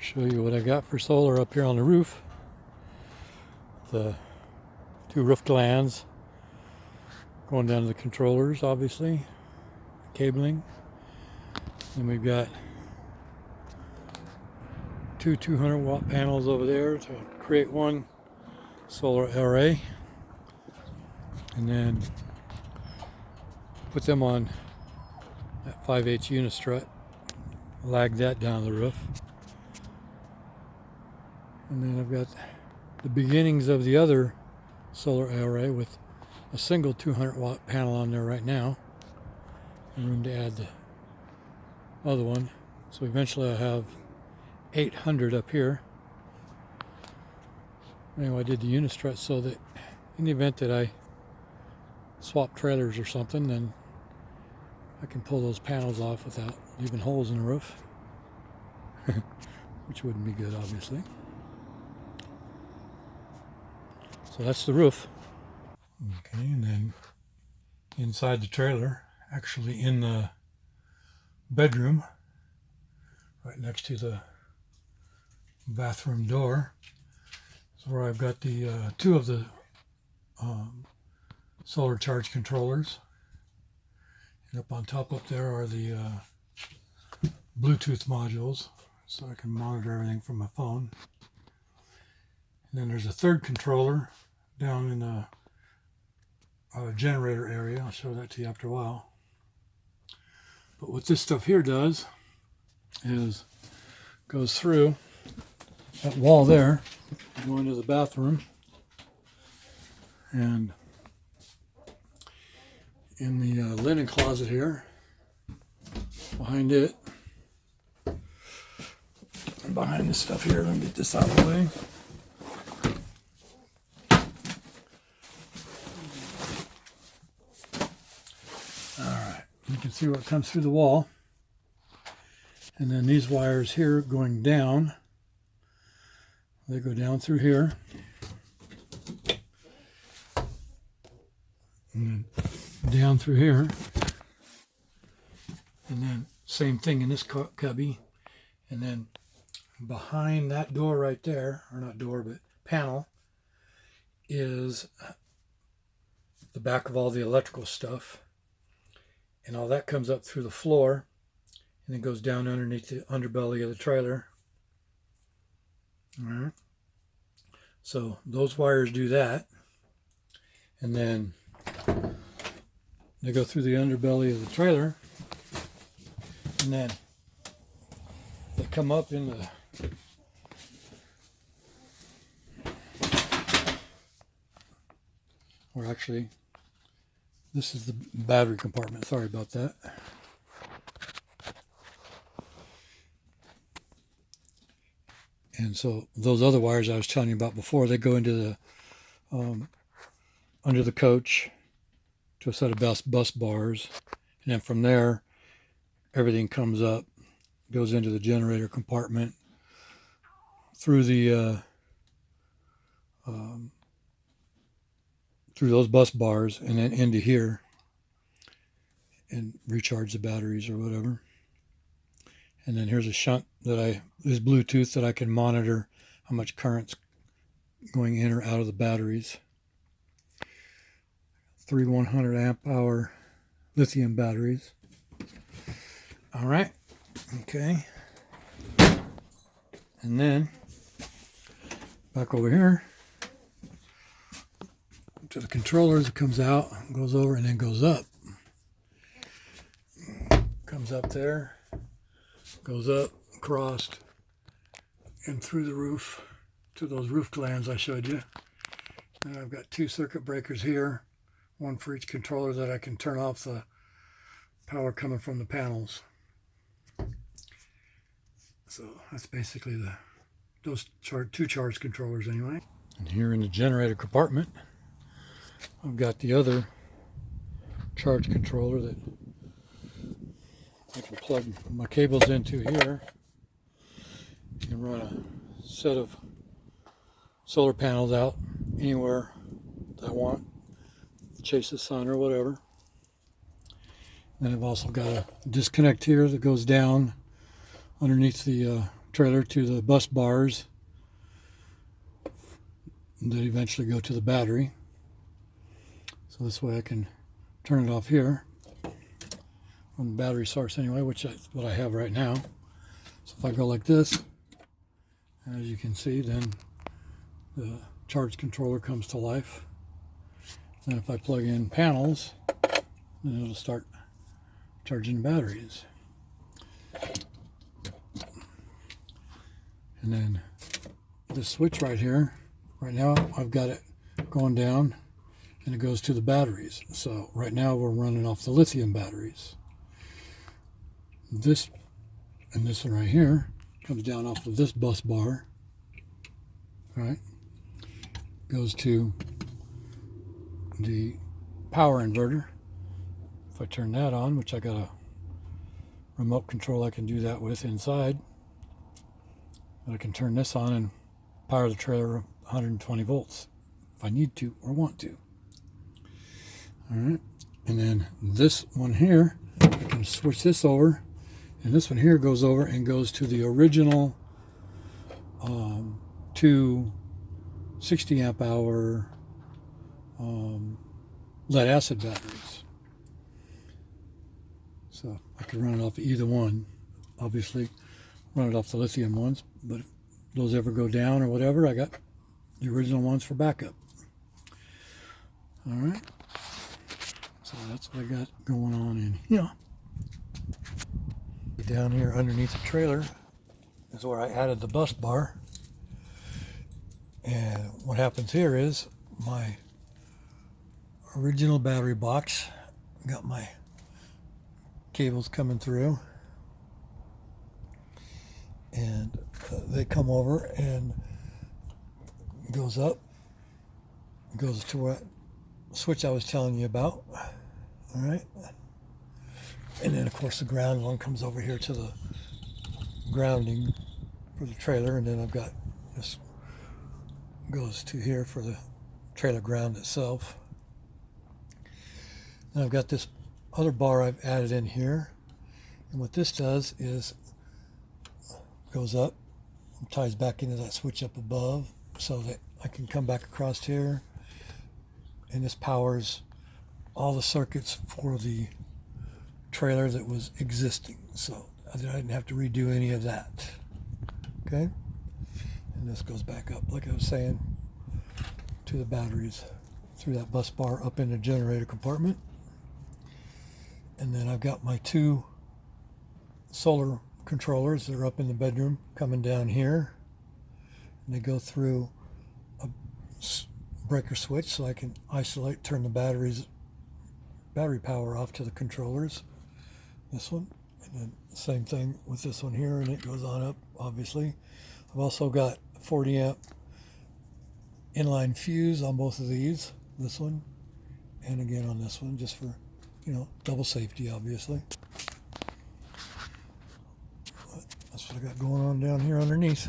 Show you what I got for solar up here on the roof. The two roof glands going down to the controllers, obviously, cabling. And we've got two 200-watt panels over there to create one solar array, and then put them on that 5/8 unistrut, lag that down the roof. And then I've got the beginnings of the other solar array with a single 200-watt panel on there right now, and room to add the other one. So eventually I'll have 800 up here. Anyway, I did the unistrut so that in the event that I swap trailers or something, then I can pull those panels off without leaving holes in the roof, which wouldn't be good, obviously. So that's the roof. Okay, and then inside the trailer, actually in the bedroom, right next to the bathroom door, is where I've got the two of the solar charge controllers. And up on top up there are the Bluetooth modules, so I can monitor everything from my phone. And then there's a third controller down in the generator area. I'll show that to you after a while. But what this stuff here does is goes through that wall there, go into the bathroom, and in the linen closet here, behind it, and behind this stuff here, let me get this out of the way. Alright, you can see what comes through the wall. And then these wires here going down, they go down through here. And then down through here. And then same thing in this cubby. And then behind that door right there, or not door, but panel, is the back of all the electrical stuff. And all that comes up through the floor. And it goes down underneath the underbelly of the trailer. All right. So those wires do that. And then they go through the underbelly of the trailer. And then they come up in the or actually, this is the battery compartment. Sorry about that. And so those other wires I was telling you about before, they go into the under the coach to a set of bus bars, and then from there everything comes up, goes into the generator compartment, through the through those bus bars, and then into here, and recharge the batteries or whatever. And then here's a shunt that is Bluetooth that I can monitor how much current's going in or out of the batteries. 3 100 amp hour lithium batteries. All right. Okay. And then back over here to the controllers, it comes out, goes over, and then goes up. Comes up there. Goes up, across, and through the roof to those roof glands I showed you. And I've got two circuit breakers here, one for each controller that I can turn off the power coming from the panels. So that's basically those two charge controllers anyway. And here in the generator compartment, I've got the other charge controller that I can plug my cables into here and run a set of solar panels out anywhere that I want, chase the sun or whatever. Then I've also got a disconnect here that goes down underneath the trailer to the bus bars that eventually go to the battery. So this way I can turn it off here from the battery source anyway, which is what I have right now. So if I go like this, as you can see, then the charge controller comes to life. Then if I plug in panels, then it'll start charging batteries. And then this switch right here, right now I've got it going down and it goes to the batteries. So right now we're running off the lithium batteries. This and this one right here comes down off of this bus bar, right? Goes to the power inverter. If I turn that on, which I got a remote control I can do that with inside, I can turn this on and power the trailer 120 volts if I need to or want to. All right, and then this one here, I can switch this over, and this one here goes over and goes to the original two 60 amp hour lead acid batteries. So I could run it off either one. Obviously run it off the lithium ones, but if those ever go down or whatever, I got the original ones for backup. All right, so that's what I got going on in here. Down here underneath the trailer is where I added the bus bar. And what happens here is my original battery box, got my cables coming through, and they come over and goes up, goes to what switch I was telling you about. All right, and then of course the ground one comes over here to the grounding for the trailer, and then I've got this goes to here for the trailer ground itself. And I've got this other bar I've added in here, and what this does is goes up and ties back into that switch up above, so that I can come back across here, and this powers all the circuits for the trailer that was existing, so I didn't have to redo any of that. Okay, and this goes back up, like I was saying, to the batteries through that bus bar up in the generator compartment. And then I've got my two solar controllers that are up in the bedroom coming down here, and they go through a breaker switch so I can isolate, turn the battery power off to the controllers. This one, and then same thing with this one here, and it goes on up, obviously. I've also got 40 amp inline fuse on both of these, this one and again on this one, just for, you know, double safety, obviously. But that's what I got going on down here underneath.